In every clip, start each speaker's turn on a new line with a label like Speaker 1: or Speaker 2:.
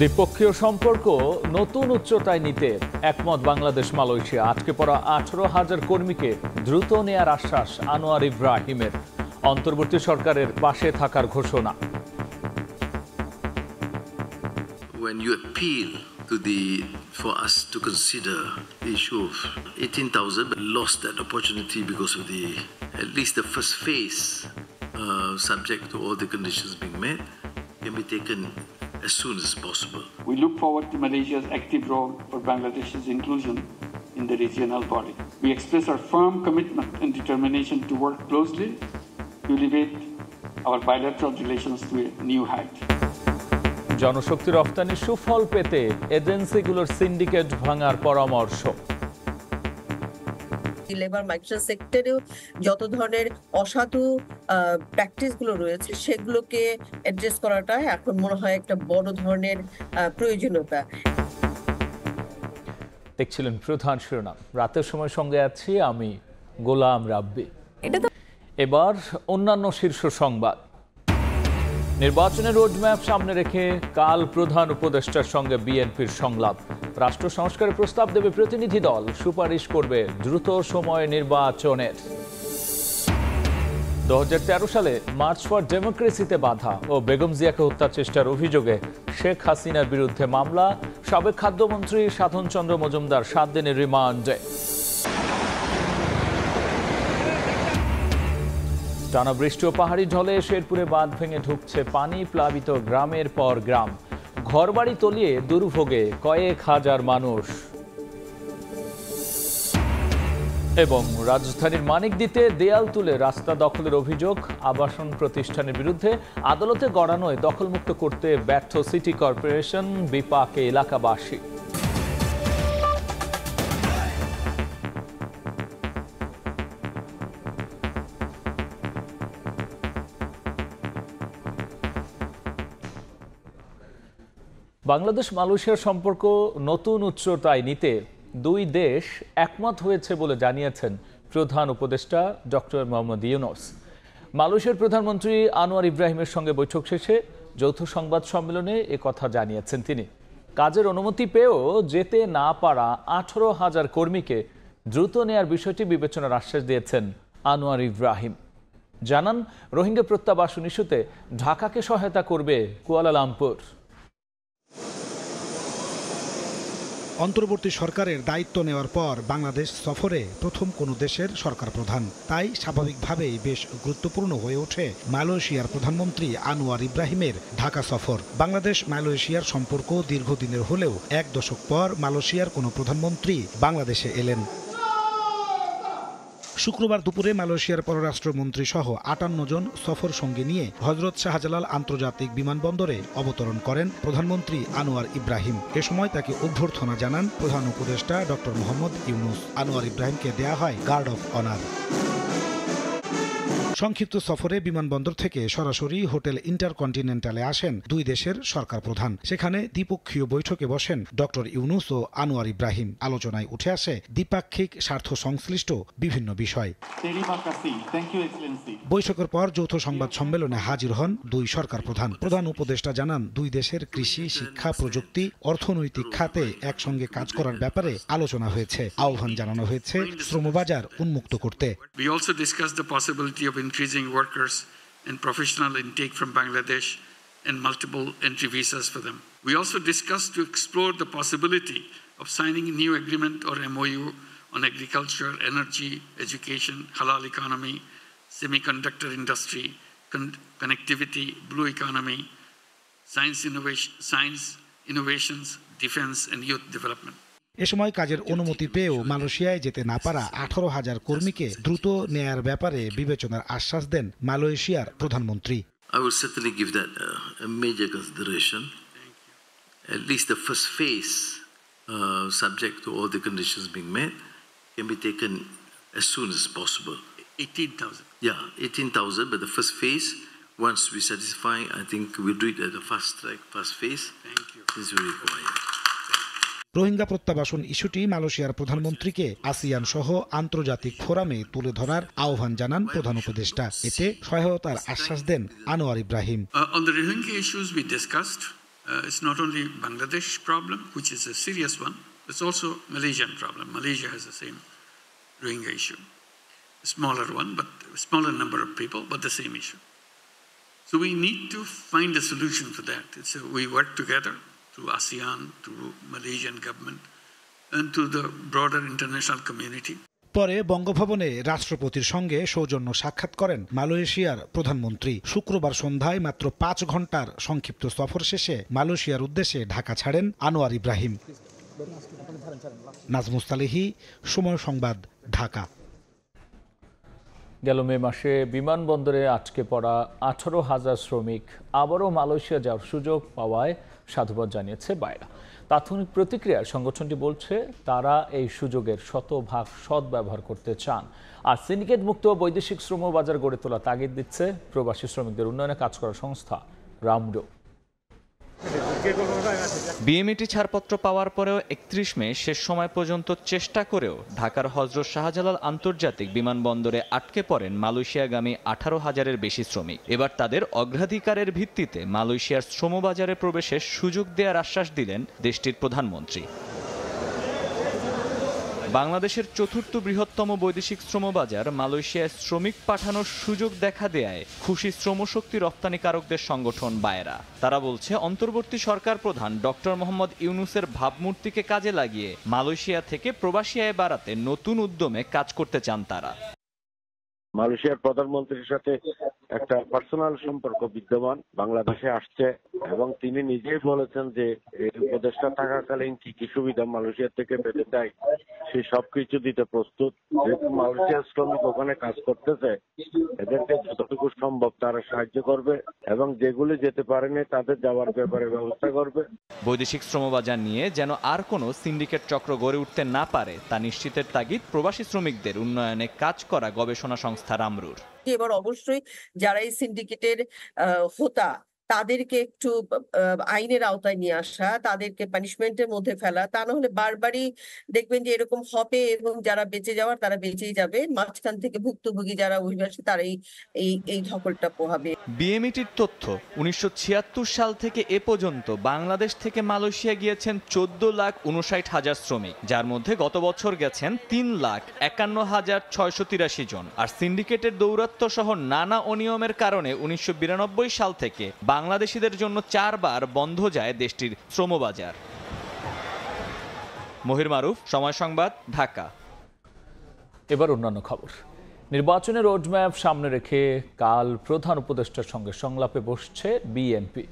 Speaker 1: দ্বিপক্ষীয় সম্পর্ক নতুন উচ্চতায় নিতে একমত বাংলাদেশ মালয়েশিয়া। আটকে পড়া 18,000 কর্মীকে দ্রুত নেয়ার আশ্বাস আনোয়ার ইব্রাহিমের। অন্তর্বর্তী সরকারের পাশে থাকার ঘোষণা।
Speaker 2: When you appeal for us to consider the issue of 18,000, but lost that opportunity because of at least the first phase, subject to all the conditions being met, can be taken as soon as possible.
Speaker 3: We look forward to Malaysia's active role for Bangladesh's inclusion in the regional body. We express our firm commitment and determination to work closely to elevate our bilateral relations to a new height.
Speaker 1: জনশক্তি রফতানির সুফল পেতে এজেন্সিগুলোর syndicate ভাঙার পরামর্শ।
Speaker 4: Labour migration সেক্টরেও যত ধরনের অসাধু প্র্যাকটিসগুলো রয়েছে সেগুলোকে অ্যাড্রেস করাটা এখন মনে হয় একটা বড় ধরনের প্রয়োজনীয়তা।
Speaker 1: দেখছিলেন প্রধান শিরোনাম। রাতের সময় সঙ্গে আছি আমি গোলাম রাব্বি। এবার অন্যান্য শীর্ষ সংবাদ। নির্বাচনের রোডম্যাপ সামনে রেখে কাল প্রধান উপদেষ্টার সঙ্গে বিএনপির সংলাপ। রাষ্ট্র সংস্কারের প্রস্তাব দেবে প্রতিনিধি দল, সুপারিশ করবে দ্রুত সময়ে নির্বাচনের। 2013 সালে মার্চ ফর ডেমোক্রেসিতে বাধা ও বেগম জিয়াকে হত্যার চেষ্টার অভিযোগে শেখ হাসিনার বিরুদ্ধে মামলা। সাবেক খাদ্যমন্ত্রী সাধন চন্দ্র মজুমদার 7 দিনের রিমান্ডে। টানা বৃষ্টি ও পাহাড়ি ঢলে শেরপুরে বাঁধ ভেঙে ঢুকছে পানি, প্লাবিত গ্রামের পর গ্রাম। ঘরবাড়ি তলিয়ে দুর্ভোগে কয়েক হাজার মানুষ। এবং রাজধানীর মানিকদিতে দেয়াল তুলে রাস্তা দখলের অভিযোগ। আবাসন প্রতিষ্ঠানের বিরুদ্ধে আদালতে গড়ানোয় দখলমুক্ত করতে ব্যর্থ সিটি কর্পোরেশন, বিপাকে এলাকাবাসী। বাংলাদেশ মালয়েশিয়ার সম্পর্ক নতুন উচ্চতায় নিতে দুই দেশ একমত হয়েছে বলে জানিয়েছেন প্রধান উপদেষ্টা ডক্টর মোহাম্মদ ইউনূস। মালয়েশিয়ার প্রধানমন্ত্রী আনোয়ার ইব্রাহিমের সঙ্গে বৈঠক শেষে যৌথ সংবাদ সম্মেলনে একথা জানিয়েছেন তিনি। কাজের অনুমতি পেয়েও যেতে না পারা 18,000 কর্মীকে দ্রুত নেয়ার বিষয়টি বিবেচনার আশ্বাস দিয়েছেন আনোয়ার ইব্রাহিম। জানান, রোহিঙ্গা প্রত্যাবাসন ইস্যুতে ঢাকাকে সহায়তা করবে কুয়ালালামপুর।
Speaker 5: অন্তর্বর্তী সরকারের দায়িত্ব নেওয়ার পর বাংলাদেশ সফরে প্রথম কোনো দেশের সরকার প্রধান, তাই স্বাভাবিকভাবেই বেশ গুরুত্বপূর্ণ হয়ে ওঠে মালয়েশিয়ার প্রধানমন্ত্রী আনোয়ার ইব্রাহিমের ঢাকা সফর। বাংলাদেশ মালয়েশিয়ার সম্পর্ক দীর্ঘদিনের হলেও 1 দশক পর মালয়েশিয়ার কোনো প্রধানমন্ত্রী বাংলাদেশে এলেন। শুক্রবার দুপুরে মালয়েশিয়ার পররাষ্ট্রমন্ত্রী সহ 58 জন সফর সঙ্গী নিয়ে হযরত শাহজালাল আন্তর্জাতিক বিমানবন্দরে অবতরণ করেন প্রধানমন্ত্রী আনোয়ার ইব্রাহিম। এ সময় তাকে অভ্যর্থনা জানান প্রধান উপদেষ্টা ডক্টর মোহাম্মদ ইউনূস। আনোয়ার ইব্রাহিমকে দেয়া হয় গার্ড অফ অনার। সংক্ষিপ্ত সফরে বিমানবন্দর থেকে সরাসরি হোটেল ইন্টারকন্টিনেন্টালে আসেন দুই দেশের সরকার প্রধান। সেখানে দ্বিপক্ষীয় বৈঠকে বসেন ডক্টর ইউনূস ও আনোয়ার ইব্রাহিম। আলোচনায় উঠে আসে দ্বিপাক্ষিক স্বার্থ সংশ্লিষ্ট বিভিন্ন বিষয়। বৈঠকের পর যৌথ সংবাদ সম্মেলনে হাজির হন দুই সরকার প্রধান। প্রধান উপদেষ্টা জানান, দুই দেশের কৃষি, শিক্ষা, প্রযুক্তি, অর্থনৈতিক খাতে একসঙ্গে কাজ করার ব্যাপারে আলোচনা হয়েছে। আহ্বান জানানো হয়েছে শ্রমবাজার উন্মুক্ত করতে।
Speaker 6: Increasing workers and professional intake from Bangladesh and multiple entry visas for them. We also discussed to explore the possibility of signing a new agreement or MOU on agriculture, energy, education, halal economy, semiconductor industry, connectivity, blue economy, science innovations, defense and youth development.
Speaker 5: এ সময় কাজের অনুমতি পেয়েও মালয়েশিয়ায় যেতে না পারা 18,000 কর্মীকে দ্রুত নেয়ার ব্যাপারে বিবেচনার আশ্বাস দেন মালয়েশিয়ার প্রধানমন্ত্রী।
Speaker 2: I will certainly give that a major consideration. At least the first phase, subject to all the conditions being met, can be taken as soon as possible.
Speaker 6: 18,000.
Speaker 2: Yeah, 18,000, but the first phase, once we satisfy, I think we'll do it at the fast track, fast phase.
Speaker 6: Thank you.
Speaker 2: This is very required.
Speaker 5: Rohingya প্রত্যাবাসন ইস্যুটি মালয়েশিয়ার প্রধানমন্ত্রীকে ASEAN সহ আন্তর্জাতিক ফোরামে তুলে ধরার আহ্বান জানান প্রধান উপদেষ্টা। এতে সহায়তার আশ্বাস দেন Anwar Ibrahim.
Speaker 6: On the Rohingya issues we discussed It's not only Bangladesh problem, which is a serious one, it's also Malaysian problem. Malaysia has the same Rohingya issue. A smaller one, but a smaller number of people, but the same issue. So we need to find a solution for that. We work together through ASEAN, through Malaysian government, and to the broader international community.
Speaker 5: পরে বঙ্গভবনে রাষ্ট্রপতির সঙ্গে সৌজন্য সাক্ষাৎ করেন মালয়েশিয়ার প্রধানমন্ত্রী। শুক্রবার সন্ধ্যায় মাত্র 5 ঘন্টার সংক্ষিপ্ত সফর শেষে মালয়েশিয়ার উদ্দেশ্যে ঢাকা ছাড়েন আনোয়ার ইব্রাহিম। নাজমুস তালেহি, সময় সংবাদ, ঢাকা।
Speaker 1: গেল মে মাসে বিমানবন্দরে আটকে পড়া 18,000 শ্রমিক আবারও মালয়েশিয়া যাওয়ার সুযোগ পাওয়ায় সাধুবাদ জানিয়েছে বায়রা। তাৎক্ষণিক প্রতিক্রিয়ায় সংগঠনটি বলছে তারা এই সুযোগের শতভাগ সদ্ব্যবহার করতে চান আর সিন্ডিকেট মুক্ত বৈদেশিক শ্রম বাজার গড়ে তোলা তাগিদ দিচ্ছে প্রবাসী শ্রমিকদের উন্নয়নে কাজ করা সংস্থা রামডো।
Speaker 7: বিএমইটি ছাড়পত্র পাওয়ার পরেও 31 মে শেষ সময় পর্যন্ত চেষ্টা করেও ঢাকার হযরত শাহজালাল আন্তর্জাতিক বিমানবন্দরে আটকে পড়েন মালয়েশিয়াগামী 18,000-এর বেশি শ্রমিক। এবার তাদের অগ্রাধিকারের ভিত্তিতে মালয়েশিয়ার শ্রমবাজারে প্রবেশের সুযোগ দেওয়ার আশ্বাস দিলেন দেশটির প্রধানমন্ত্রী। বাংলাদেশের চতুর্থ বৃহত্তম বৈদেশিক শ্রমবাজার মালয়েশিয়ায় শ্রমিক পাঠানোর সুযোগ দেখা দেয় খুশি শ্রমশক্তি রপ্তানিকারকদের সংগঠন বায়রা। তারা বলছে অন্তর্বর্তী সরকার প্রধান ডক্টর মোহাম্মদ ইউনূসের ভাবমূর্তিকে কাজে লাগিয়ে মালয়েশিয়া থেকে প্রবাসী আয় বাড়াতে নতুন উদ্যমে কাজ করতে চান তারা।
Speaker 8: মালয়েশিয়ার প্রধানমন্ত্রীর সাথে একটা পার্সোনাল সম্পর্ক বিদ্যমান, বাংলাদেশে আসছে এবং তিনি নিজেই বলেছেন যে এই উপদেষ্টা থাকাকালীন কি কি সুবিধা মালয়েশিয়া থেকে পেতে চাই সে সবকিছু দিতে প্রস্তুত। যেহেতু মালয়েশিয়ার শ্রমিক ওখানে কাজ করতেছে, এদেরকে যতটুকু সম্ভব তারা সাহায্য করবে এবং যেগুলি যেতে পারেনি তাদের যাওয়ার ব্যাপারে ব্যবস্থা করবে।
Speaker 7: বৈদেশিক শ্রমবাজার নিয়ে যেন আর কোনো সিন্ডিকেট চক্র গড়ে উঠতে না পারে তা নিশ্চিতের তাগিদ প্রবাসী শ্রমিকদের উন্নয়নে কাজ করা গবেষণা সংস্থা রামরুর।
Speaker 4: এবার অবশ্যই যারা এই সিন্ডিকেটের হোতা তাদেরকে একটু আইনের আওতায় নিয়ে আসা, তাদেরকে পানিশমেন্টের মধ্যে ফেলা, তা না হলে বারবারই দেখবেন যে এরকম হবে এবং যারা বেঁচে যাওয়ার তারা বেঁচেই যাবে, মাঝখান থেকে ভুক্তভোগী যারা অভিবাসী তারাই এই ধকলটা পোহাবে।
Speaker 7: বিএমইটির তথ্য 1976 সাল থেকে এ পর্যন্ত বাংলাদেশ থেকে মালয়েশিয়া গিয়েছেন 14,59,000 শ্রমিক, যার মধ্যে গত বছর গেছেন 3,51,683 জন। আর সিন্ডিকেটের দৌরাত্ম্য সহ নানা অনিয়মের কারণে 1992 সাল থেকে বাংলাদেশিদের জন্য 4 বার বন্ধ যায় দেশটির শ্রমবাজার। মহির মারুফ, সময় সংবাদ, ঢাকা।
Speaker 1: এবার অন্যান্য খবর। নির্বাচনের রোডম্যাপ সামনে রেখে কাল প্রধান উপদেষ্টার সঙ্গে সংলাপে বসছে বিএনপি।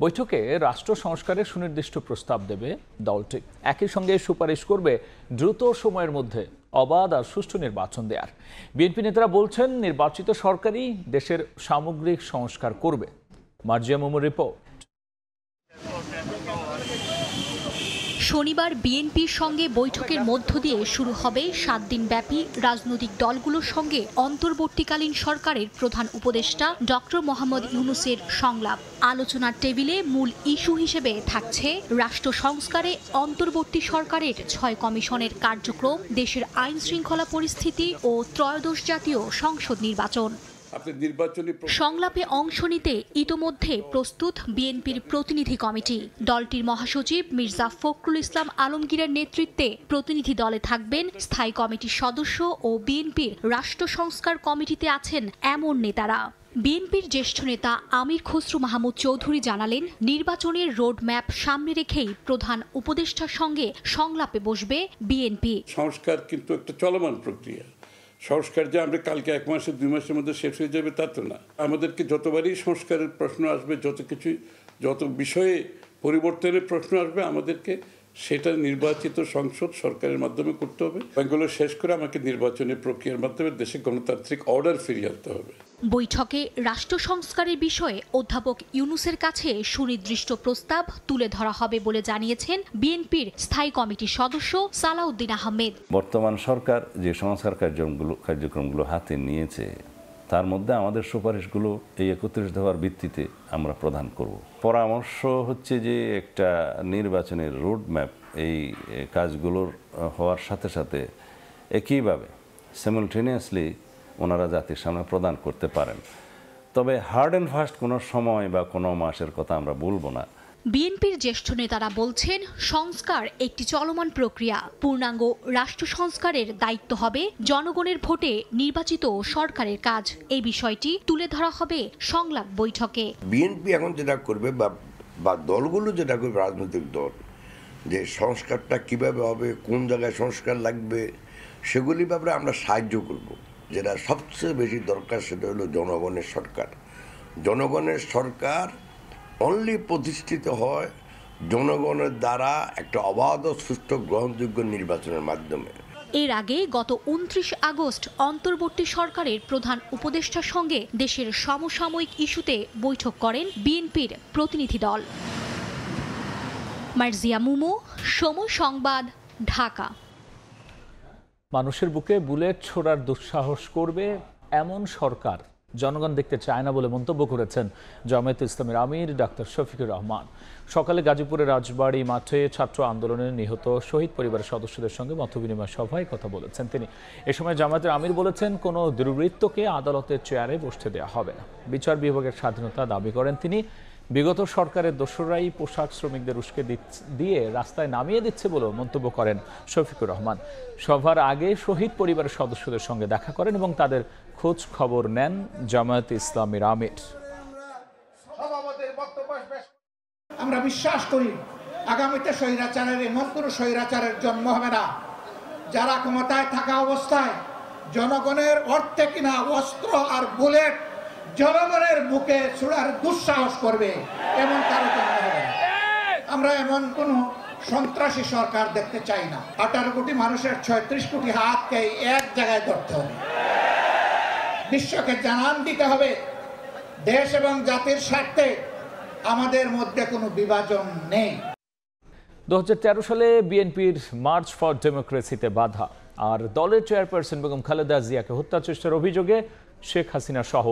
Speaker 1: বৈঠকে রাষ্ট্র সংস্কারের সুনির্দিষ্ট প্রস্তাব দেবে দলটি। একই সঙ্গে সুপারিশ করবে দ্রুত সময়ের মধ্যে অবাধ আর সুষ্ঠু নির্বাচন দেওয়ার। বিএনপি নেতারা বলছেন নির্বাচিত সরকারই দেশের সামগ্রিক সংস্কার করবে। মার্জিয়া মুমুর রিপোর্ট।
Speaker 9: শনিবার বিএনপির সঙ্গে বৈঠকের মধ্য দিয়ে শুরু হবে 7 দিন ব্যাপী রাজনৈতিক দলগুলোর সঙ্গে অন্তর্বর্তীকালীন সরকারের প্রধান উপদেষ্টা ডক্টর মোহাম্মদ ইউনূসের সংলাপ। আলোচনার টেবিলে মূল ইস্যু হিসেবে থাকছে রাষ্ট্র সংস্কারে অন্তর্বর্তী সরকারের 6 কমিশনের কার্যক্রম, দেশের আইন শৃঙ্খলা পরিস্থিতি ও ত্রয়োদশ জাতীয় সংসদ নির্বাচন। সংলাপে অংশ নিতে ইতোমধ্যে প্রস্তুত বিএনপির প্রতিনিধি কমিটি। দলটির মহাসচিব মির্জা ফখরুল ইসলাম আলমগীরের নেতৃত্বে প্রতিনিধি দলে থাকবেন স্থায়ী কমিটির সদস্য ও বিএনপির রাষ্ট্র সংস্কার কমিটিতে আছেন এমন নেতারা। বিএনপির জ্যেষ্ঠ নেতা আমির খসরু মাহমুদ চৌধুরী জানালেন, নির্বাচনের রোডম্যাপ সামনে রেখেই প্রধান উপদেষ্টার সঙ্গে সংলাপে বসবে বিএনপি।
Speaker 10: সংস্কার কিন্তু একটা চলমান প্রক্রিয়া। সংস্কার যে আমরা কালকে 1 মাসে 2 মাসের মধ্যে শেষ হয়ে যাবে তা তো না। আমাদেরকে যতবারই সংস্কারের প্রশ্ন আসবে, যত বিষয়ে পরিবর্তনের প্রশ্ন আসবে, আমাদেরকে সেটা নির্বাচিত সংসদ সরকারের মাধ্যমে করতে হবে। এগুলো শেষ করে আমাকে নির্বাচনের প্রক্রিয়ার মাধ্যমে দেশে গণতান্ত্রিক অর্ডার ফিরিয়ে আনতে হবে।
Speaker 9: বৈঠকে রাষ্ট্র সংস্কারের বিষয়ে অধ্যাপক ইউনূসের কাছে সুনির্দিষ্ট প্রস্তাব তুলে ধরা হবে বলে জানিয়েছেন বিএনপির স্থায়ী কমিটির সদস্য সালাউদ্দিন আহমেদ।
Speaker 11: বর্তমান সরকার যে সংস্কার কার্যক্রমগুলো হাতে নিয়েছে তার মধ্যে আমাদের সুপারিশগুলো এই 31 দফার ভিত্তিতে আমরা প্রদান করব। পরামর্শ হচ্ছে যে একটা নির্বাচনের রোডম্যাপ এই কাজগুলোর হওয়ার সাথে সাথে একইভাবে সিমultaneously ওনারা জাতির সামনে প্রদান করতে পারেন। তবে হার্ড অ্যান্ড ফাস্ট কোনো সময় বা কোনো মাসের কথা আমরা বলবো না।
Speaker 9: বিএনপির জ্যেষ্ঠ নেতারা বলছেন, সংস্কার একটি চলমান প্রক্রিয়া। পূর্ণাঙ্গ রাষ্ট্র সংস্কারের দায়িত্ব হবে জনগণের ভোটে নির্বাচিত সরকারের কাজ। এই বিষয়টি তুলে ধরা হবে সংলাপ বৈঠকে।
Speaker 12: বিএনপি এখন যেটা করবে বা দলগুলো যেটা করবে, রাজনৈতিক দল, যে সংস্কারটা কিভাবে হবে, কোন জায়গায় সংস্কার লাগবে, সেগুলি ব্যাপারে আমরা সাহায্য করব। যেটা সবচেয়ে বেশি দরকার সেটা হলো জনগণের সরকার। জনগণের সরকার অনলি প্রতিষ্ঠিত হয় জনগণের দ্বারা একটা অবাধ, সুষ্ঠু, গ্রহণযোগ্য নির্বাচনের মাধ্যমে।
Speaker 9: এর আগে গত 29 আগস্ট অন্তর্বর্তী সরকারের প্রধান উপদেষ্টার সঙ্গে দেশের সমসাময়িক ইস্যুতে বৈঠক করেন বিএনপির প্রতিনিধি দল। মার্জিয়া মুমু, সময় সংবাদ, ঢাকা।
Speaker 1: মানুষের বুকে বুলেট ছোড়ার দুঃসাহস করবে এমন সরকার জনগণ দেখতে চায় না বলে মন্তব্য করেছেন জামায়াতে ইসলামের আমির ডাক্তার শফিকুর রহমান। সকালে গাজীপুরের রাজবাড়ী মাঠে ছাত্র আন্দোলনে নিহত শহীদ পরিবারের সদস্যদের সঙ্গে মতবিনিময় সভায় কথা বলেছেন তিনি। এ সময় জামায়াতের আমির বলেছেন, কোনো দুর্বৃত্তকে আদালতের চেয়ারে বসতে দেওয়া হবে না। বিচার বিভাগের স্বাধীনতা দাবি করেন তিনি। বিগত সরকারের দোসররাই পোশাক শ্রমিকদের উস্কে দিয়ে রাস্তায় নামিয়ে দিচ্ছে বলেও মন্তব্য করেন শফিকুর রহমান। সভার আগে শহীদ পরিবারের সদস্যদের সঙ্গে দেখা করেন এবং তাদের খোঁজ খবর নেন জামায়াতে ইসলামীর আমির।
Speaker 13: আমরা বিশ্বাস করি আগামীতে স্বৈরাচারের এমন কোন স্বৈরাচারের জন্ম হবে না, যারা ক্ষমতায় থাকা অবস্থায় জনগণের অর্থে কিনা অস্ত্র আর বুলেট জনগণের বুকে ছোড়ার দুঃসাহস করবে, এমন কারো জন্ম হবে না। আমরা এমন কোন সন্ত্রাসী সরকার দেখতে চাই না। 18 কোটি মানুষের 36 কোটি হাতকে এক জায়গায় ধরতে হবে। বিশ্বকে জানান দিতে হবে দেশ এবং জাতির স্বার্থে আমাদের মধ্যে কোনো বিভাজন নেই।
Speaker 1: 2013 সালে বিএনপির মার্চ ফর ডেমোক্রেসিতে বাধা আর দলের চেয়ারপারসন বেগম খালেদা জিয়াকে হত্যা চেষ্টার অভিযোগে শেখ হাসিনা সহ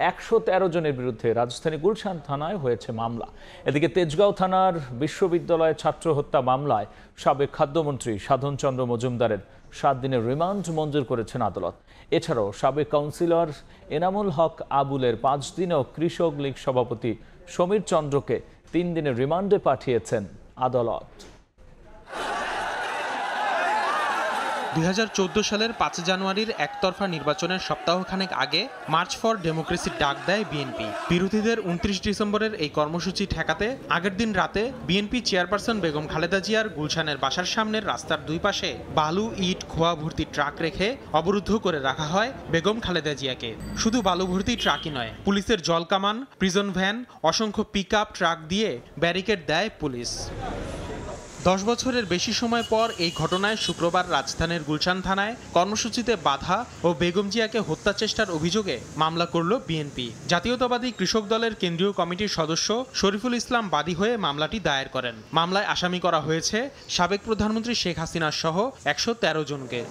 Speaker 1: 113 জনের বিরুদ্ধে রাজধানী গুলশান থানায় হয়েছে মামলা। এদিকে তেজগাঁও থানার বিশ্ববিদ্যালয় ছাত্র হত্যা মামলায় সাবেক খাদ্যমন্ত্রী সাধন চন্দ্র মজুমদারের 7 দিনের রিমান্ড মঞ্জুর করেছেন আদালত। এছাড়াও সাবেক কাউন্সিলর এনামুল হক আবুলের 5 দিন ও কৃষক লীগ সভাপতি সমীর চন্দ্রকে 3 দিনের রিমান্ডে পাঠিয়েছেন আদালত।
Speaker 14: 2014 সালের 5 জানুয়ারির একতরফা নির্বাচনের সপ্তাহখানেক আগে মার্চ ফর ডেমোক্রেসির ডাক দেয় বিএনপি। বিরোধীদের 29 ডিসেম্বরের এই কর্মসূচি ঠেকাতে আগের দিন রাতে বিএনপি চেয়ারপারসন বেগম খালেদা জিয়ার গুলশানের বাসার সামনের রাস্তার দুই পাশে বালু, ইট, খোয়া ভর্তি ট্রাক রেখে অবরুদ্ধ করে রাখা হয় বেগম খালেদা জিয়াকে। শুধু বালু ভর্তি ট্রাকই নয়, পুলিশের জলকামান, প্রিজন ভ্যান, অসংখ্য পিকআপ ট্রাক দিয়ে ব্যারিকেড দেয় পুলিশ। 10 বছরের বেশি সময় পর এই ঘটনায় শুক্রবার রাজধানীর গুলশান থানায় কর্মসূচিতে বাধা ও বেগম জিয়াকে হত্যা চেষ্টার অভিযোগে মামলা করল বিএনপি। জাতীয়তাবাদী কৃষক দলের কেন্দ্রীয় কমিটির সদস্য শরীফুল ইসলাম বাদী হয়ে মামলাটি দায়ের করেন। মামলায় আসামি করা হয়েছে সাবেক প্রধানমন্ত্রী শেখ হাসিনা সহ 113 জনকে।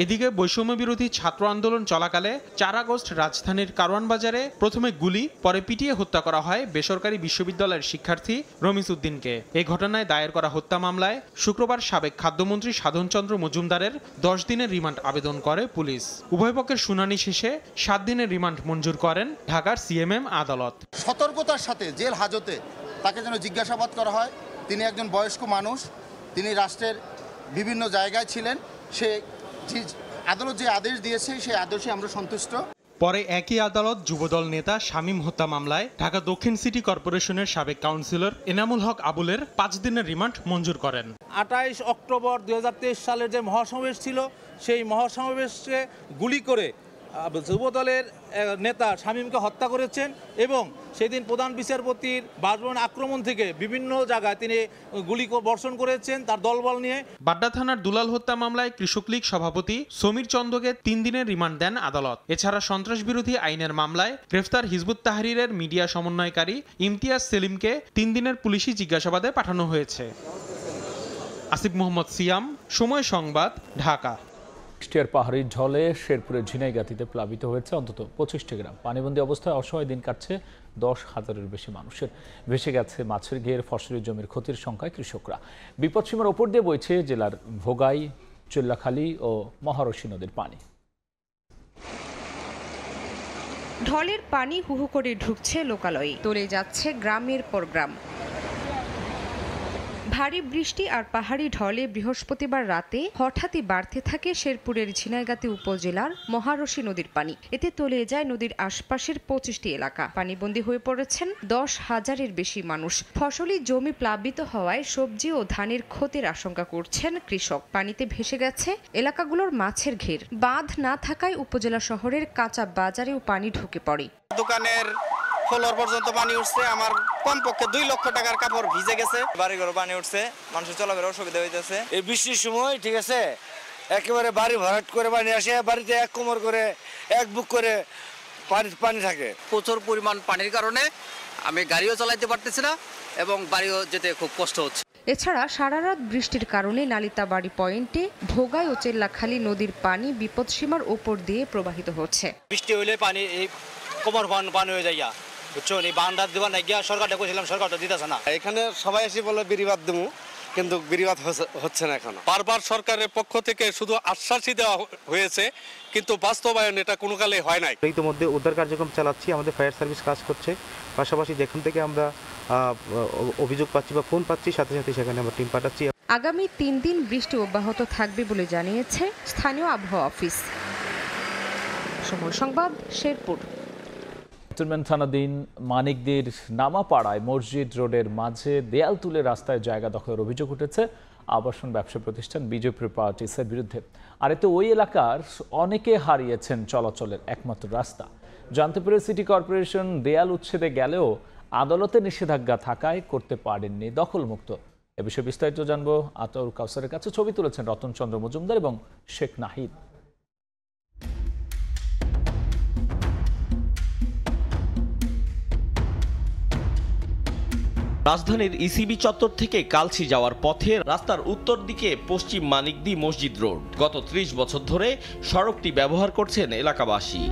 Speaker 14: এদিকে বৈষম্য বিরোধী ছাত্র আন্দোলন চলাকালে 4 আগস্ট রাজধানীর কারওয়ান বাজারে প্রথমে গুলি, পরে পিটিয়ে হত্যা করা হয় বেসরকারি বিশ্ববিদ্যালয়ের শিক্ষার্থী রমিজ উদ্দিনকে। এই ঘটনায় দায়ের করা হত্যা মামলায় শুক্রবার সাবেক খাদ্যমন্ত্রী সাধন চন্দ্র মজুমদারের 10 দিনের রিমান্ড আবেদন করে পুলিশ। উভয় পক্ষের শুনানি শেষে 7 দিনের রিমান্ড মঞ্জুর করেন ঢাকার সিএমএম আদালত।
Speaker 15: সতর্কতার সাথে জেল হাজতে তাকে যেন জিজ্ঞাসাবাদ করা হয়। তিনি একজন বয়স্ক মানুষ, তিনি রাষ্ট্রের বিভিন্ন জায়গায় ছিলেন। সে আদালত যে আদেশ দিয়েছে সেই আদেশে আমরা সন্তুষ্ট।
Speaker 14: পরে একই আদালত যুবদল নেতা শামীম হত্যা মামলায় ঢাকা দক্ষিণ সিটি কর্পোরেশনের সাবেক কাউন্সিলর এনামুল হক আবুলের 5 দিনের রিমান্ড মঞ্জুর করেন।
Speaker 16: 28 অক্টোবর 2023 সালের যে মহাসমাবেশ ছিল, সেই মহাসমাবেশে গুলি করে যুবদলের নেতা শামীমকে হত্যা করেছেন এবং সেদিন প্রধান বিচারপতির বাসভবন আক্রমণ থেকে বিভিন্ন জায়গায় তিনি গুলি বর্ষণ করেছেন তার দলবল নিয়ে।
Speaker 14: বাড্ডা থানার দুলাল হত্যা মামলায় কৃষক লীগ সভাপতি সমীর চন্দ্রকে 3 দিনের রিমান্ড দেন আদালত। এছাড়া সন্ত্রাস বিরোধী আইনের মামলায় গ্রেফতার হিজবুত তাহরীরের মিডিয়া সমন্বয়কারী ইমতিয়াজ সেলিমকে 3 দিনের পুলিশি জিজ্ঞাসাবাদে পাঠানো হয়েছে। আসিফ মোহাম্মদ সিয়াম, সময় সংবাদ, ঢাকা।
Speaker 1: কুষ্টিয়ার পাহাড়ি ঢলে শেরপুরের ঝিনাইগাতিতে প্লাবিত হয়েছে অন্তত 25টি গ্রাম। পানিবন্দী অবস্থায় অসহায় দিন কাটছে 10,000-এর বেশি মানুষের। ভেসে গেছে মাছের ঘের, ফসলি জমির ক্ষতির সংখ্যায় কৃষকরা। বিপদসীমার ওপর দিয়ে বইছে জেলার ভোগাই, চিল্লাখালী ও মহারশী নদীর পানি।
Speaker 17: ঢলের পানি হুহু করে ঢুকছে লোকালয়ে, তলে যাচ্ছে গ্রামের পর গ্রাম। ভারী বৃষ্টি আর পাহাড়ি ঢলে বৃহস্পতিবার রাতে হঠাৎই বাড়তে থাকে শেরপুরের ঝিনাইগাতি উপজেলার মহারশী নদীর পানি। এতে তলিয়ে যায় নদীর আশপাশের 25টি এলাকা। পানিবন্দী হয়ে পড়েছেন 10,000-এর বেশি মানুষ। ফসলি জমি প্লাবিত হওয়ায় সবজি ও ধানের ক্ষতির আশঙ্কা করছেন কৃষক। পানিতে ভেসে গেছে এলাকাগুলোর মাছের ঘের। বাঁধ না থাকায় উপজেলা শহরের কাঁচা বাজারেও পানি ঢুকে পড়ে।
Speaker 18: দোকানের ফ্লোর পর্যন্ত পানি উঠছে। আমার কমপক্ষে 2 লক্ষ টাকার কাপড় ভিজে গেছে। বাড়িঘরে পানি উঠছে, মানুষের চলাফেরার অসুবিধা হইতেছে।
Speaker 19: এই বৃষ্টির সময় ঠিক আছে একেবারে বাড়ি ভরাট করে পানি আসে, বাড়িতে এক কোমর করে এক বুক করে পানি থাকে।
Speaker 20: প্রচুর পরিমাণ পানির কারণে আমি গাড়িও চালাতে পারতেছি না এবং বাড়িও যেতে খুব কষ্ট হচ্ছে।
Speaker 17: এছাড়া সারারাত বৃষ্টির কারণে নালিতাবাড়ি পয়েন্টে ভোগাই ও চেল্লাখালী নদীর পানি বিপদসীমার উপর দিয়ে প্রবাহিত হচ্ছে।
Speaker 18: বৃষ্টি হইলে পানি এই কোমর পানি হয়ে যায়, বুঝছো? এই বান্ধার দেওয়া নাই গিয়া সরকারটা কইছিলাম, সরকারটা দিতেছে না।
Speaker 19: এখানে সবাই এসে বলে বিরিবাদ দেবো, কিন্তু বিরিবাদ হচ্ছে না এখনো।
Speaker 21: বারবার সরকারের পক্ষ থেকে শুধু আশ্বাসই দেওয়া হয়েছে, কিন্তু বাস্তবায়ন এটা কোনো কালে হয় নাই।
Speaker 22: ইতিমধ্যে উদ্ধার কার্যক্রম চালাচ্ছি, আমাদের ফায়ার সার্ভিস কাজ করছে। পাশাপাশি যেখান থেকে আমরা অভিযোগ পাচ্ছি বা ফোন পাচ্ছি, সাথে সাথে সেখানে আমরা টিম পাঠাচ্ছি।
Speaker 17: আগামী 3 দিন বৃষ্টি অব্যাহত থাকবে বলে জানিয়েছে স্থানীয় আবহাওয়া অফিস। সময় সংবাদ, শেরপুর।
Speaker 1: থানাধীন মানিকদির নামাপাড়ায় মসজিদ রোডের মাঝে দেয়াল তুলে রাস্তায় জায়গা দখলের অভিযোগ উঠেছে আবাসন ব্যবসা প্রতিষ্ঠান বিজয় প্রপার্টিসের বিরুদ্ধে। আর এতে ওই এলাকার অনেকে হারিয়েছেন চলাচলের একমাত্র রাস্তা। জানতে পেরে সিটি কর্পোরেশন দেয়াল উচ্ছেদে গেলেও আদালতে নিষেধাজ্ঞা থাকায় করতে পারেননি দখলমুক্ত। এ বিষয়ে বিস্তারিত জানবো আতাউর কাউসারের কাছে। ছবি তুলেছেন রতন চন্দ্র মজুমদার এবং শেখ নাহিদ।
Speaker 23: রাজধানীর ইসিবি চত্বর থেকে কালচি যাওয়ার পথে রাস্তার উত্তর দিকে পশ্চিম মানিকদি মসজিদ রোড। গত 30 বছর ধরে সড়কটি ব্যবহার করছেন এলাকাবাসী।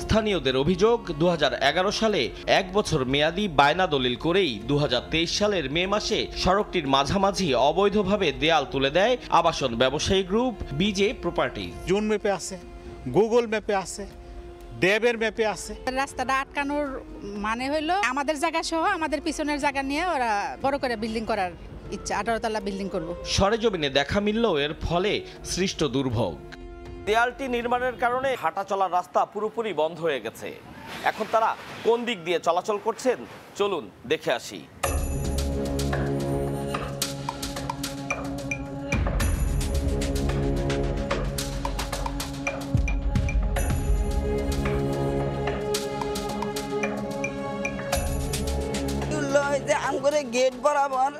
Speaker 23: স্থানীয়দের অভিযোগ, 2011 সালে 1 বছর মেয়াদি বায়না দলিল করেই 2023 সালের মে মাসে সড়কটির মাঝামাঝি অবৈধভাবে দেয়াল তুলে দেয় আবাসন ব্যবসায়ী গ্রুপ বিজে প্রপার্টিজ।
Speaker 24: জুন ম্যাপে আছে, গুগল ম্যাপে আছে, ড্যাবের ম্যাপে আছে।
Speaker 25: রাস্তাটা আটকানোর মানে হলো আমাদের জায়গা সহ আমাদের পিছনের জায়গা নিয়ে ওরা বড় করে বিল্ডিং করার ইচ্ছা, 18 তলা বিল্ডিং করব।
Speaker 23: সরেজমিনে দেখা মিলল এর ফলে সৃষ্ট দুর্ভোগ। দেয়ালটি নির্মাণের কারণে হাঁটা চলার রাস্তা পুরোপুরি বন্ধ হয়ে গেছে। এখন তারা কোন দিক দিয়ে চলাচল করছেন চলুন দেখে আসি।
Speaker 26: গেট বরাবর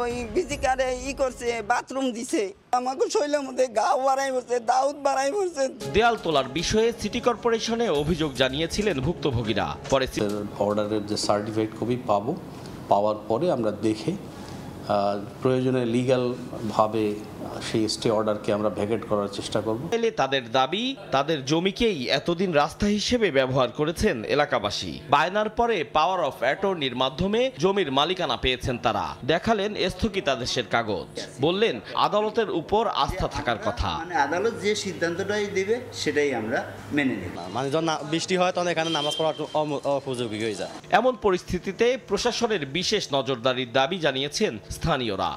Speaker 26: ওই বিজিকারে করছে, বাথরুম দিছে, আমাকে শৈলের মধ্যে গাও বাড়াই পড়ছে, দাউদ বাড়াই পড়ছে।
Speaker 23: দেয়াল তোলার বিষয়ে সিটি কর্পোরেশনে অভিযোগ জানিয়েছিলেন ভুক্তভোগীরা। পরে
Speaker 27: অর্ডারের যে সার্টিফিকেট কপি পাওয়ার পরে আমরা দেখে প্রয়োজনে লিগ্যালভাবে সেই স্টে অর্ডারকে আমরা ভ্যাকেট করার চেষ্টা করব।
Speaker 23: তাদের দাবি, তাদের জমিকেই এতদিন রাস্তা হিসেবে ব্যবহার করেছেন এলাকাবাসী। বায়নার পরে পাওয়ার অফ অ্যাটর্নির মাধ্যমে জমির মালিকানা পেয়েছেন তারা। দেখালেন স্থগিতাদেশের কাগজ, বললেন আদালতের উপর আস্থা থাকার কথা।
Speaker 28: আদালত যে সিদ্ধান্তটাই দেবে সেটাই আমরা মেনে নেব।
Speaker 27: মানে যখন বৃষ্টি হয় তখন এখানে নামাজ পড়া উপযোগী হয়ে যায়।
Speaker 23: এমন পরিস্থিতিতে প্রশাসনের বিশেষ নজরদারির দাবি জানিয়েছেন স্থানীয়রা।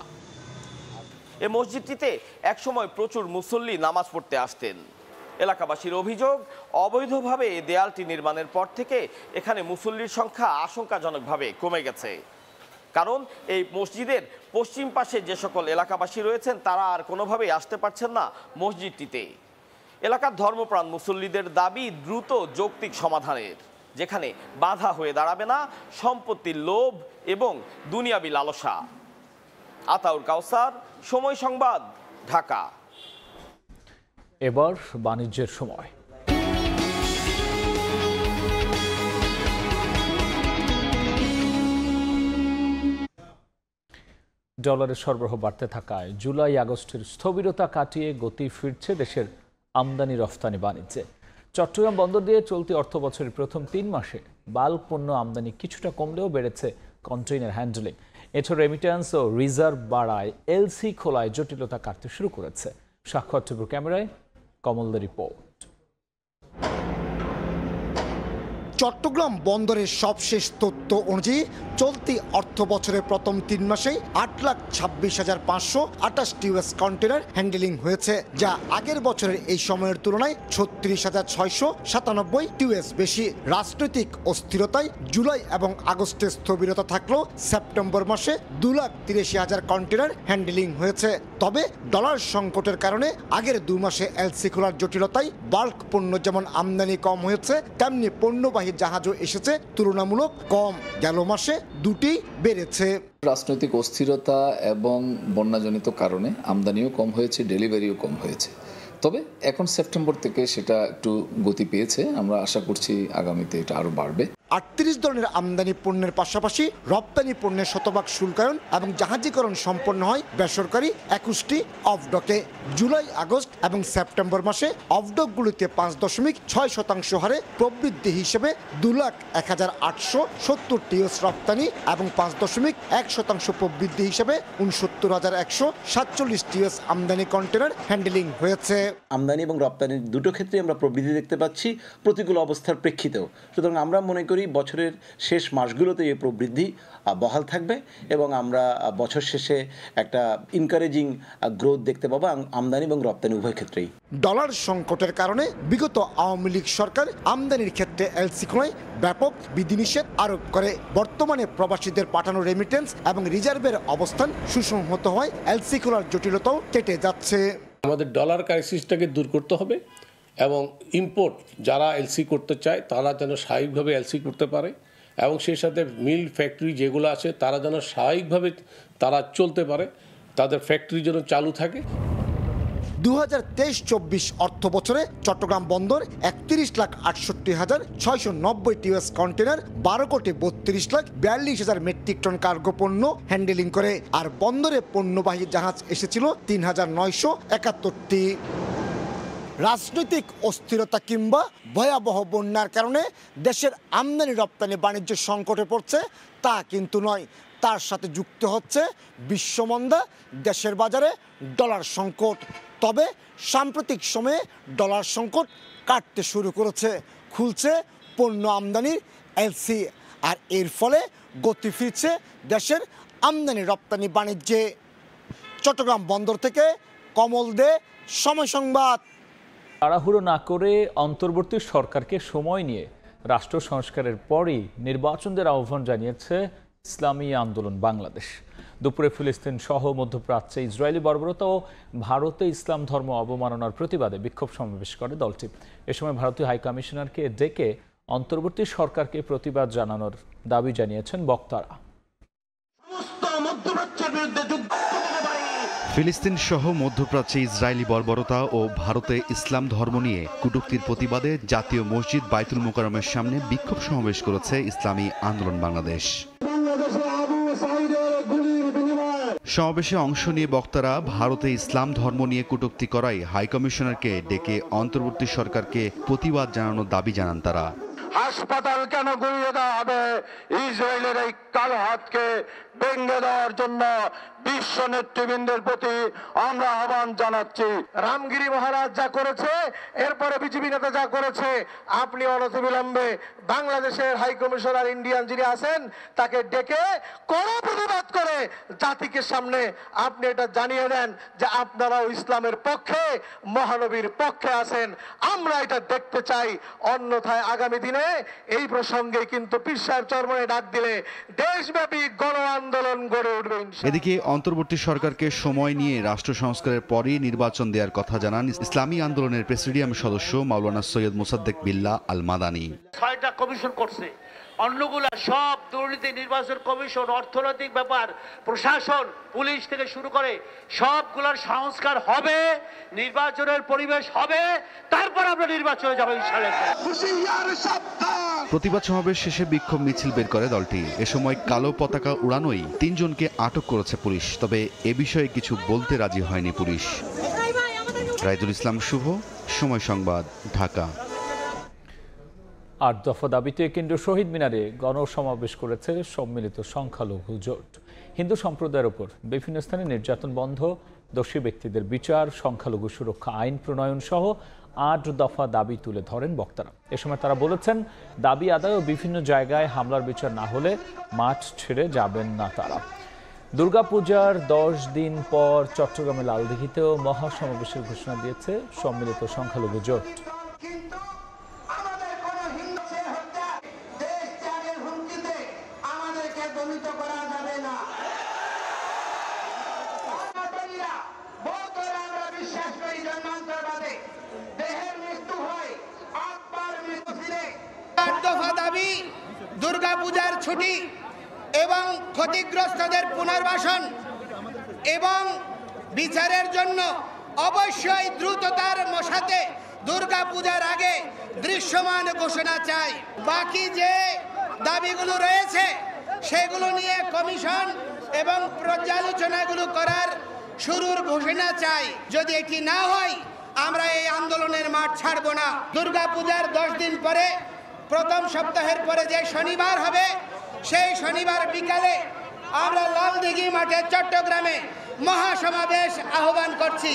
Speaker 23: এ মসজিদটিতে একসময় প্রচুর মুসল্লি নামাজ পড়তে আসতেন। এলাকাবাসীর অভিযোগ, অবৈধভাবে এই দেয়ালটি নির্মাণের পর থেকে এখানে মুসল্লির সংখ্যা আশঙ্কাজনকভাবে কমে গেছে। কারণ এই মসজিদের পশ্চিম পাশে যে সকল এলাকাবাসী রয়েছেন তারা আর কোনোভাবেই আসতে পারছেন না মসজিদটিতে। এলাকার ধর্মপ্রাণ মুসল্লিদের দাবি দ্রুত যৌক্তিক সমাধানের, যেখানে বাধা হয়ে দাঁড়াবে না সম্পত্তির লোভ এবং দুনিয়াবি লালসা। আতাউর কাউসার, সময় সংবাদ, ঢাকা।
Speaker 1: এবার বাণিজ্যের সময়। ডলারের সরবরাহ বাড়তে থাকায় জুলাই আগস্টের স্থবিরতা কাটিয়ে গতি ফিরছে দেশের আমদানি রফতানি বাণিজ্যে। চট্টগ্রাম বন্দর দিয়ে চলতি অর্থ বছরের প্রথম 3 মাসে বাল্ক পণ্য আমদানি কিছুটা কমলেও বেড়েছে কন্টেইনার হ্যান্ডলিং। এছাড়া রেমিট্যান্স ও রিজার্ভ বাড়ায় এলসি খোলায় জটিলতা কাটতে শুরু করেছে। সাক্ষর টিভির ক্যামেরায় কমলদের রিপোর্ট।
Speaker 2: চট্টগ্রাম বন্দরের সবশেষ তথ্য অনুযায়ী চলতি অর্থ বছরের প্রথম 3 মাসেই 8,26,528 টিউএস কন্টেনার হ্যান্ডেলিং হয়েছে, যা আগের বছরের এই সময়ের তুলনায় 36,697 টিউএস বেশি। রাজনৈতিক অস্থিরতায় জুলাই এবং আগস্টে স্থবিরতা থাকলেও সেপ্টেম্বর মাসে 2,83,000 কন্টেনার হ্যান্ডেলিং হয়েছে। তবে ডলার সংকটের কারণে আগের 2 মাসে এলসি খোলার জটিলতায় বাল্ক পণ্য যেমন আমদানি কম হয়েছে, তেমনি পণ্যবাহী জাহাজও এসেছে তুলনামূলক কম। গেল মাসে দুটি বেড়েছে।
Speaker 3: রাজনৈতিক অস্থিরতা এবং বন্যাজনিত কারণে আমদানিও কম হয়েছে, ডেলিভারিও কম হয়েছে। তবে এখন সেপ্টেম্বর থেকে সেটা একটু গতি পেয়েছে, আমরা আশা করছি আগামীতে এটা আরো বাড়বে।
Speaker 2: 38 ধরনের আমদানি পণ্যের পাশাপাশি রপ্তানি পণ্যের শতভাগ শুল্কায়ন এবং জাহাজীকরণ সম্পন্ন হয় বেসরকারি 21টি অফডকে। জুলাই, আগস্ট এবং সেপ্টেম্বর মাসে অফডকগুলিতে 5.6% হারে প্রবৃদ্ধি হিসেবে 2,01,870 টিউএস রপ্তানি এবং 5.1% প্রবৃদ্ধি হিসেবে 69,147 টিউএস আমদানি কন্টেনার হ্যান্ডেলিং হয়েছে।
Speaker 4: আমদানি এবং রপ্তানির দুটো ক্ষেত্রে আমরা প্রবৃদ্ধি দেখতে পাচ্ছি প্রতিকূল অবস্থার প্রেক্ষিতেও। সুতরাং আমরা মনে করি বছরের শেষ মাসগুলোতে এই প্রবৃদ্ধি বহাল থাকবে এবং আমরা বছর শেষে একটা ইনকারেজিং গ্রোথ দেখতে পাবো আমদানি এবং রপ্তানি উভয় ক্ষেত্রেই।
Speaker 2: ডলার সংকটের কারণে বিগত আওয়ামী লীগ সরকার আমদানির ক্ষেত্রে এলসি খোলায় ব্যাপক বিধিনিষেধ আরোপ করে। বর্তমানে প্রবাসীদের পাঠানো রেমিটেন্স এবং রিজার্ভের অবস্থান সুসংহত হয়, এলসি খোলার জটিলতাও কেটে যাচ্ছে।
Speaker 5: আমাদের ডলার ক্রাইসিসটাকে দূর করতে হবে এবং ইম্পোর্ট যারা এলসি করতে চায় তারা যেন স্বাভাবিকভাবে এলসি করতে পারে এবং সেই সাথে মিল ফ্যাক্টরি যেগুলো আছে তারা যেন স্বাভাবিকভাবে তারা চলতে পারে, তাদের ফ্যাক্টরি যেন চালু থাকে।
Speaker 2: 2023-24 অর্থ বছরে চট্টগ্রাম বন্দর 31,68,690 টিউএস কন্টেনার, 12,32,42,000 মেট্রিক টন কার্গো পণ্য হ্যান্ডেলিং করে। আর বন্দরে পণ্যবাহী জাহাজ এসেছিল 3,971টি। রাজনৈতিক অস্থিরতা কিংবা ভয়াবহ বন্যার কারণে দেশের আমদানি রপ্তানি বাণিজ্য সংকটে পড়ছে তা কিন্তু নয়, তার সাথে যুক্ত হচ্ছে বিশ্বমন্দা, দেশের বাজারে ডলার সংকট। তবে সাম্প্রতিক সময়ে ডলার সংকট কাটতে শুরু করেছে, খুলছে পণ্য আমদানির এলসি, আর এর ফলে গতি ফিরছে দেশের আমদানি রপ্তানি বাণিজ্যে। চট্টগ্রাম বন্দর থেকে কমল দে, সময় সংবাদ।
Speaker 1: তাড়াহুড়ো না করে অন্তর্বর্তী সরকারকে সময় নিয়ে রাষ্ট্র সংস্কারের পরই নির্বাচনের আহ্বান জানিয়েছে ইসলামী আন্দোলন বাংলাদেশ। দুপুরে ফিলিস্তিন সহ মধ্যপ্রাচ্যে ইসরায়েলি বর্বরতা ও ভারতে ইসলাম ধর্ম অবমাননার প্রতিবাদে বিক্ষোভ সমাবেশ করে দলটি। এ সময় ভারতীয় হাইকমিশনারকে ডেকে অন্তর্বর্তী সরকারকে প্রতিবাদ জানানোর দাবি জানিয়েছেন বক্তারা।
Speaker 6: ফিলিস্তিন সহ মধ্যপ্রাচ্যে ইসরায়েলি বর্বরতা ও ভারতে ইসলাম ধর্ম নিয়ে কটূক্তির প্রতিবাদে জাতীয় মসজিদ বাইতুল মোকাররমের সামনে বিক্ষোভ সমাবেশ করেছে ইসলামী আন্দোলন বাংলাদেশ। সমাবেশে অংশ নিয়ে বক্তারা ভারতে ইসলাম ধর্ম নিয়ে কটূক্তি করায় হাইকমিশনারকে ডেকে অন্তর্বর্তী সরকারকে প্রতিবাদ জানানোর দাবি জানান তারা।
Speaker 7: হাসপাতাল কেন গুঁড়িয়ে দেওয়া হবে, ইসরায়েলের এই কালো হাতকে ভেঙে দেওয়ার জন্য বিশ্ব নেতৃবৃন্দের প্রতি আমরা আহ্বান জানাচ্ছি। রামগিরি মহারাজ যা করেছে, এরপরে বিজেপি নেতা যা করেছে, আপনি অনতিবিলম্বে বাংলাদেশের হাই কমিশনার ইন্ডিয়ান যিনি আছেন তাকে ডেকে কড়া প্রতিবাদ করে জাতিকে সামনে আপনি এটা জানিয়ে দেন যে আপনারাও ইসলামের পক্ষে, মহানবীর পক্ষে আছেন। আমরা এটা দেখতে চাই, অন্যথায় আগামী দিনে এই প্রসঙ্গে কিন্তু পীর সাহেব চরমনে ডাক দিলে দেশব্যাপী গণ আন্দোলন গড়ে উঠবে।
Speaker 6: এদিকে অন্তর্বর্তী সরকারকে সময় নিয়ে রাষ্ট্র সংস্কারের পরই নির্বাচন দেওয়ার কথা জানান ইসলামী আন্দোলনের প্রেসিডিয়াম সদস্য মাওলানা সৈয়দ মোসাদ্দেক বিল্লাহ আল মাদানী।
Speaker 8: 6টা কমিশন করছে, অন্যগুলা সব দুর্নীতি নির্বাচন কমিশন, অর্থনৈতিক ব্যাপার, প্রশাসন, পুলিশ থেকে শুরু করে সবগুলোর সংস্কার হবে, নির্বাচনের পরিবেশ হবে, তারপর আমরা নির্বাচনে যাবো ইনশাআল্লাহ।
Speaker 6: প্রতিবাদ সমাবেশ শেষে বিক্ষোভ মিছিল বের করে দলটি। এ সময় কালো পতাকা উড়ানোই 3 জনকে আটক করেছে পুলিশ, তবে এ বিষয়ে কিছু বলতে রাজি হয়নি পুলিশ। রাইদুল ইসলাম শুভ, সময় সংবাদ, ঢাকা।
Speaker 1: 8 দফা দাবিতে কেন্দ্রীয় শহীদ মিনারে গণসমাবেশ করেছে সম্মিলিত সংখ্যালঘু জোট। হিন্দু সম্প্রদায়ের উপর বিভিন্ন স্থানে নির্যাতন বন্ধ, দোষী ব্যক্তিদের বিচার, সংখ্যালঘু সুরক্ষা আইন প্রণয়ন সহ ৮ দফা দাবি তুলে ধরেন বক্তারা। এ সময় তারা বলেছেন, দাবি আদায় ও বিভিন্ন জায়গায় হামলার বিচার না হলে মাঠ ছেড়ে যাবেন না তারা। দুর্গাপূজার 10 দিন পর চট্টগ্রামে লালদিঘিতেও মহাসমাবেশের ঘোষণা দিয়েছে সম্মিলিত সংখ্যালঘু জোট।
Speaker 9: দুর্গাপূজার ছুটি এবং ক্ষতিগ্রস্তদের পুনর্বাসন এবং বিচারের জন্য অবশ্যই দ্রুততার সাথে দুর্গাপূজার আগে দৃশ্যমান ঘোষণা চাই। বাকি যে দাবিগুলো রয়েছে সেগুলো নিয়ে কমিশন এবং পর্যালোচনাগুলো করার শুরুর ঘোষণা চাই। যদি এটি না হয় আমরা এই আন্দোলনের মাঠ ছাড়ব না। দুর্গাপূজার 10 দিন পরে প্রথম সপ্তাহের পরে যে শনিবার হবে সেই শনিবার বিকালে আমরা লালদিঘি মাঠে চট্টগ্রামে মহাসমাবেশ আহ্বান করছি।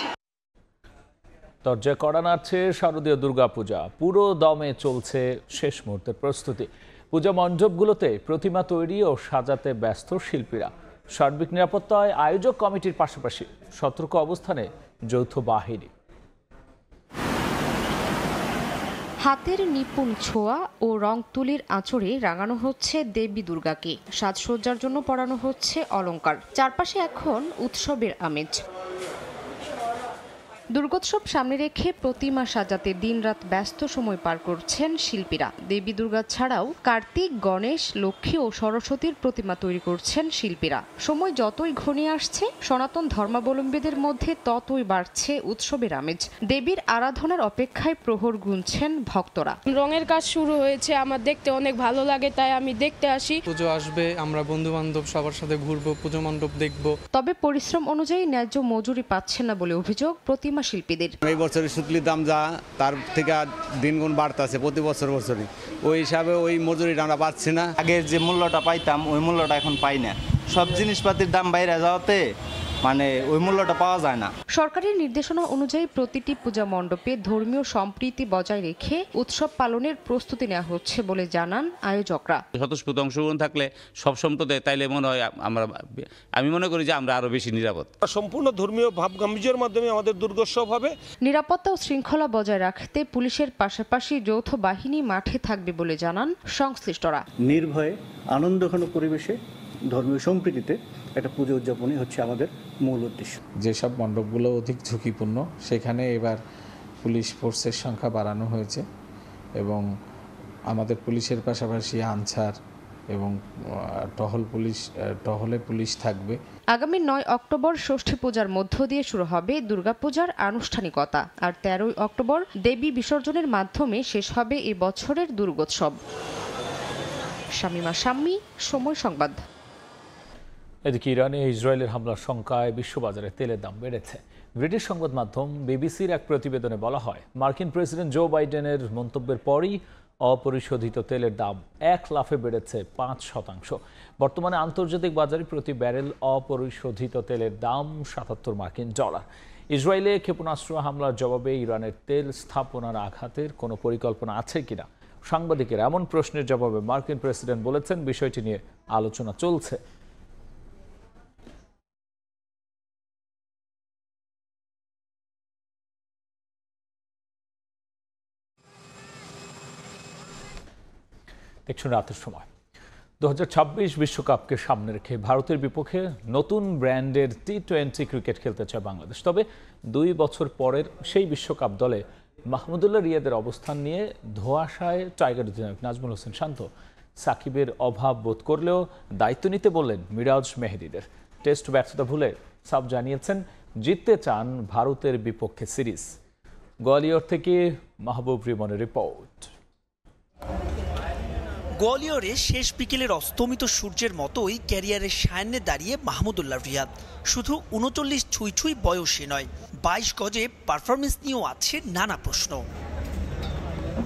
Speaker 1: দরজা কড়া নাড়ছে শারদীয় দুর্গাপূজা, পুরো দমে চলছে শেষ মুহূর্তের প্রস্তুতি। পূজা মণ্ডপগুলোতে প্রতিমা তৈরি ও সাজাতে ব্যস্ত শিল্পীরা। সার্বিক নিরাপত্তায় আয়োজক কমিটির পাশাপাশি সতর্ক অবস্থানে যৌথ বাহিনী।
Speaker 17: হাতের নিপুণ ছোঁয়া ও রং তুলির আঁচড়ে রাঙানো হচ্ছে দেবী দুর্গাকে, সাজসজ্জার জন্য পরানো হচ্ছে অলংকার। চারপাশে এখন উৎসবের আমেজ। দুর্গোৎসব সামনে রেখে প্রতিমা সাজাতে দিনরাত ব্যস্ত সময় পার করছেন শিল্পীরা। দেবী দুর্গা ছাড়াও কার্তিক, গণেশ, লক্ষ্মী ও সরস্বতীর প্রতিমা তৈরি করছেন শিল্পীরা। সময় যতই ঘনিয়ে আসছে, সনাতন ধর্মাবলম্বীদের মধ্যে ততই বাড়ছে উৎসবের আমেজ। দেবীর আরাধনার অপেক্ষায় প্রহর গুনছেন ভক্তরা।
Speaker 10: রঙের কাজ শুরু হয়েছে, আমার দেখতে অনেক ভালো লাগে, তাই আমি দেখতে আসি।
Speaker 11: পুজো আসবে, আমরা বন্ধু বান্ধব সবার সাথে ঘুরবো, পুজো মণ্ডপ দেখব।
Speaker 17: তবে পরিশ্রম অনুযায়ী ন্যায্য মজুরি পাচ্ছেন না বলে অভিযোগ প্রতিমা শিল্পীদের।
Speaker 12: এই বছরের শুক্লির দাম যা, তার থেকে দিনগুণ বাড়তেছে প্রতি বছরই। ওই হিসাবে ওই মজুরিটা আমরা পাচ্ছি না।
Speaker 13: আগের যে মূল্যটা পাইতাম ওই মূল্যটা এখন পাই না। সব জিনিসপাতির দাম বাইরে যাওয়াতে ওই মূল্যটা পাওয়া যায় না।
Speaker 17: সরকারের নির্দেশনা অনুযায়ী প্রতিটি পূজা মণ্ডপে ধর্মীয় সম্প্রীতি বজায় রেখে উৎসব পালনের প্রস্তুতি নেওয়া হচ্ছে বলে জানান আয়োজকরা।
Speaker 14: স্বতঃস্ফূর্ত অংশগ্রহণ থাকলে সব সম্প্রদায় তাইলে মনে হয় আমি মনে করি যে আমরা আরো বেশি নিরাপদ।
Speaker 15: সম্পূর্ণ ধর্মীয় ভাব গাম্ভীর্যের মাধ্যমে আমাদের দুর্গোৎসব হবে।
Speaker 17: নিরাপত্তা ও শৃঙ্খলা বজায় রাখতে পুলিশের পাশাপাশি যৌথ বাহিনী মাঠে থাকবে বলে জানান সংশ্লিষ্টরা।
Speaker 16: নির্ভয়ে আনন্দঘন পরিবেশে ধর্মীয় সম্প্রীতিতে একটা পুজো উদযাপনই হচ্ছে আমাদের মূল উদ্দেশ্য।
Speaker 29: যেসব মণ্ডপগুলো অধিক ঝুঁকিপূর্ণ সেখানে এবার পুলিশ ফোর্সের সংখ্যা বাড়ানো হয়েছে এবং আমাদের পুলিশের পাশাপাশি আনসার এবং টহলে পুলিশ থাকবে।
Speaker 17: আগামী 9 অক্টোবর ষষ্ঠী পূজার মধ্য দিয়ে শুরু হবে দুর্গাপূজার আনুষ্ঠানিকতা, আর 13 অক্টোবর দেবী বিসর্জনের মাধ্যমে শেষ হবে এই বছরের দুর্গোৎসব। শামিমা শাম্মী, সময় সংবাদ।
Speaker 1: এদিকে ইরানে ইসরায়েলের হামলার শঙ্কায় বিশ্ববাজারে তেলের দাম বেড়েছে। ব্রিটিশ সংবাদ মাধ্যম বিবিসির এক প্রতিবেদনে বলা হয়, মার্কিন প্রেসিডেন্ট জো বাইডেনের মন্তব্যের পরই অপরিশোধিত তেলের দাম এক লাফে বেড়েছে 5%। বর্তমানে আন্তর্জাতিক বাজারে প্রতি ব্যারেল অপরিশোধিত তেলের দাম $77 মার্কিন। ইসরায়েলে ক্ষেপণাস্ত্র হামলার জবাবে ইরানের তেল স্থাপনার আঘাতের কোনো পরিকল্পনা আছে কিনা সাংবাদিকের এমন প্রশ্নের জবাবে মার্কিন প্রেসিডেন্ট বলেছেন, বিষয়টি নিয়ে আলোচনা চলছে। দেখুন রাতের সময় 2026 বিশ্বকাপকে সামনে রেখে ভারতের বিপক্ষে নতুন ব্র্যান্ডের টি-20 ক্রিকেট খেলতে চায় বাংলাদেশ। তবে 2 বছর পরের সেই বিশ্বকাপ দলে মাহমুদুল্লাহ রিয়াদের অবস্থান নিয়ে ধোঁয়াশায় টাইগার অধিনায়ক নাজমুল হোসেন শান্ত। সাকিবের অভাব বোধ করলেও দায়িত্ব নিতে বললেন মিরাজ মেহেদীদের। টেস্ট ব্যর্থতা ভুলে সাব জানিয়েছেন জিততে চান ভারতের বিপক্ষে সিরিজ। গোয়ালিয়র থেকে মাহবুব রিমনের রিপোর্ট।
Speaker 30: গোয়ালিয়রে শেষ বিকেলের অস্তমিত সূর্যের মতোই ক্যারিয়ারের সায়ান্নে দাঁড়িয়ে মাহমুদুল্লাহ রিয়াদ। শুধু 39 ছুঁই বয়সে নয়, 22 গজে পারফরমেন্স নিয়েও আছে নানা প্রশ্ন।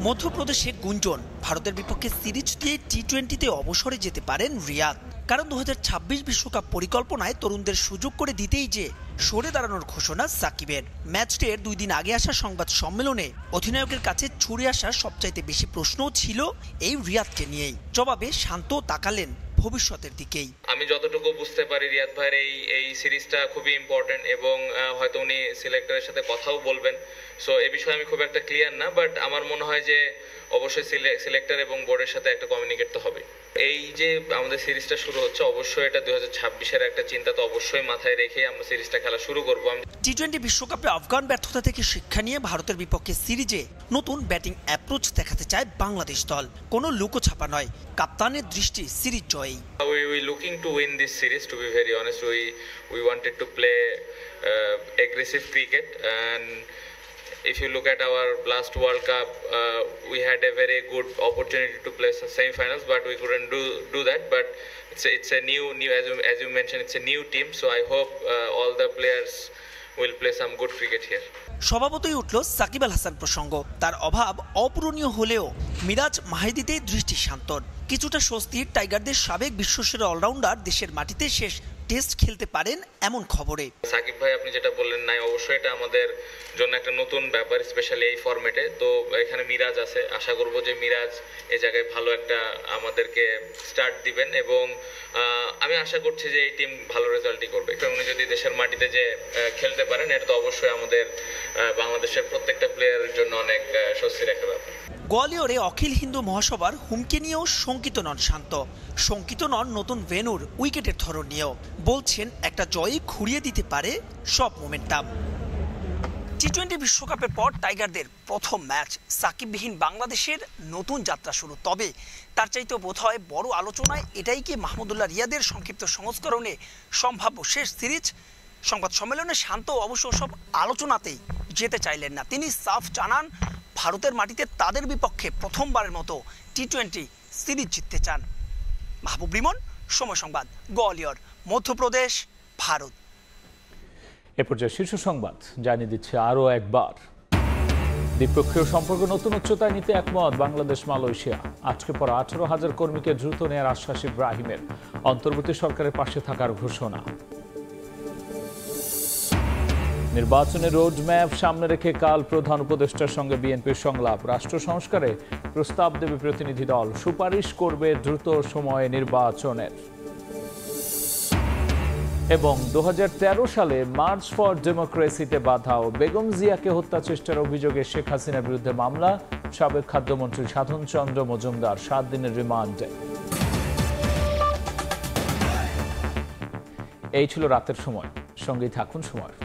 Speaker 30: মধ্যপ্রদেশে গুঞ্জন, ভারতের বিপক্ষে সিরিজ দিয়ে টি-20তে অবসরে যেতে পারেন রিয়াদ। কারণ 2026 বিশ্বকাপ পরিকল্পনায় তরুণদের সুযোগ করে দিতেই যে সরে দাঁড়ানোর ঘোষণা সাকিবের। ম্যাচ ডের 2 দিন আগে আসা সংবাদ সম্মেলনে অধিনায়কের কাছে ছুড়ে আসা সবচাইতে বেশি প্রশ্নও ছিল এই রিয়াদকে নিয়েই। জবাবে শান্ত তাকালেন ভবিষ্যতের দিকেই।
Speaker 18: আমি যতটুকু বুঝতে পারি রিয়াদ ভাইয়ের এই সিরিজটা খুবই ইম্পর্টেন্ট এবং হয়তো উনি সিলেক্টরের সাথে কথাও বলবেন। সো এই বিষয়ে আমি খুব একটা ক্লিয়ার না, বাট আমার মনে হয় যে অবশ্যই সিলেক্টর এবং বোর্ডের সাথে একটা কমিউনিকেট তো হবে। এই যে আমাদের সিরিজটা শুরু হচ্ছে, অবশ্যই এটা 2026-এর একটা চিন্তা তো অবশ্যই মাথায় রেখে আমরা সিরিজটা খেলা শুরু করবো।
Speaker 30: টি-20 বিশ্বকাপে আফগান ব্যর্থতা থেকে শিক্ষা নিয়ে ভারতের বিপক্ষে সিরিজে নতুন ব্যাটিং অ্যাপ্রোচ দেখাতে চায় বাংলাদেশ দল। কোনো লুকোছাপা নয়, কাপ্তানের দৃষ্টি series জয়েই।
Speaker 18: We looking to win this series, to be very honest. We wanted to play aggressive cricket, and if you look at our last World Cup, we had a very good opportunity to play some semi-finals, but we couldn't do that. But it's a new as you mentioned, it's a new team, so I hope all the players will play some good cricket here.
Speaker 30: স্বভাবতই উঠল সাকিব আল হাসান প্রসঙ্গ। তার অভাব অপূরণীয় হলেও মিরাজ মাহিদিতেই দৃষ্টি শান্তর। কিছুটা স্বস্তির টাইগারদের সাবেক বিশ্বসেরা অলরাউন্ডার দেশের মাটিতে শেষ টেস্ট খেলতে পারেন এমন খবরে।
Speaker 18: সাকিব ভাই আপনি যেটা বললেন নাই, অবশ্যই এটা আমাদের জন্য একটা নতুন ব্যাপার, স্পেশালি এই ফরম্যাটে। তো এখানে মিরাজ আছে, আশা করব যে মিরাজ এই জায়গায় ভালো একটা আমাদেরকে স্টার্ট দিবেন এবং আমি আশা করছি যে এই টিম ভালো রেজাল্টই করবে। উনি যদি দেশের মাটিতে যে খেলতে পারেন, এটা তো অবশ্যই আমাদের বাংলাদেশের প্রত্যেকটা প্লেয়ারের জন্য অনেক স্বস্তির একটা ব্যাপার।
Speaker 30: গোয়ালিয়রে অখিল হিন্দু মহাসভার হুমকি নিয়েও শঙ্কিত নন শান্ত। শঙ্কিত নন নতুন ভেন্যুর উইকেটের ধরন নিয়েও। বলছেন একটা জয়ই খুঁড়িয়ে দিতে পারে সব মোমেন্টাম। টি-20 বিশ্বকাপের পর টাইগারদের প্রথম ম্যাচ, সাকিববিহীন বাংলাদেশের নতুন যাত্রা শুরু। তবে তার চাইতেও বোধহয় বড় আলোচনায় এটাই কি মাহমুদুল্লাহ রিয়াদের সংক্ষিপ্ত সংস্করণে সম্ভাব্য শেষ সিরিজ। সংবাদ সম্মেলনে শান্ত অবশ্য সব আলোচনাতেই যেতে চাইলেন না। তিনি সাফ জানান ভারতের মাটিতে তাদের বিপক্ষে প্রথমবারের মতো টি-20 সিরিজ জিততে চান। মাহবুব রিমন, সময় সংবাদ, গোয়ালিয়র, মধ্যপ্রদেশ, ভারত।
Speaker 1: এ পর্যায়ে শীর্ষ সংবাদ জানিয়ে দিচ্ছে আরও একবার। দ্বিপক্ষীয় সম্পর্ক নতুন উচ্চতায় নিতে একমত বাংলাদেশ মালয়েশিয়া। আজকে পর 18,000 কর্মীকে দ্রুত নেয়ার আশ্বাস ইব্রাহিমের। অন্তর্বর্তী সরকারের পাশে থাকার ঘোষণা। নির্বাচনের রোডম্যাপ সামনে রেখে কাল প্রধান উপদেষ্টার সঙ্গে বিএনপির সংলাপ। রাষ্ট্র সংস্কারে প্রস্তাব দেবে প্রতিনিধি দল, সুপারিশ করবে দ্রুত সময়ে নির্বাচনের। এবং 2013 সালে মার্চ ফর ডেমোক্রেসিতে বাধা ও বেগম জিয়াকে হত্যা চেষ্টার অভিযোগে শেখ হাসিনার বিরুদ্ধে মামলা। সাবেক খাদ্যমন্ত্রী সাধন চন্দ্র মজুমদার 7 দিনের রিমান্ডে। এই ছিল রাতের সময়, সঙ্গেই থাকুন সময়।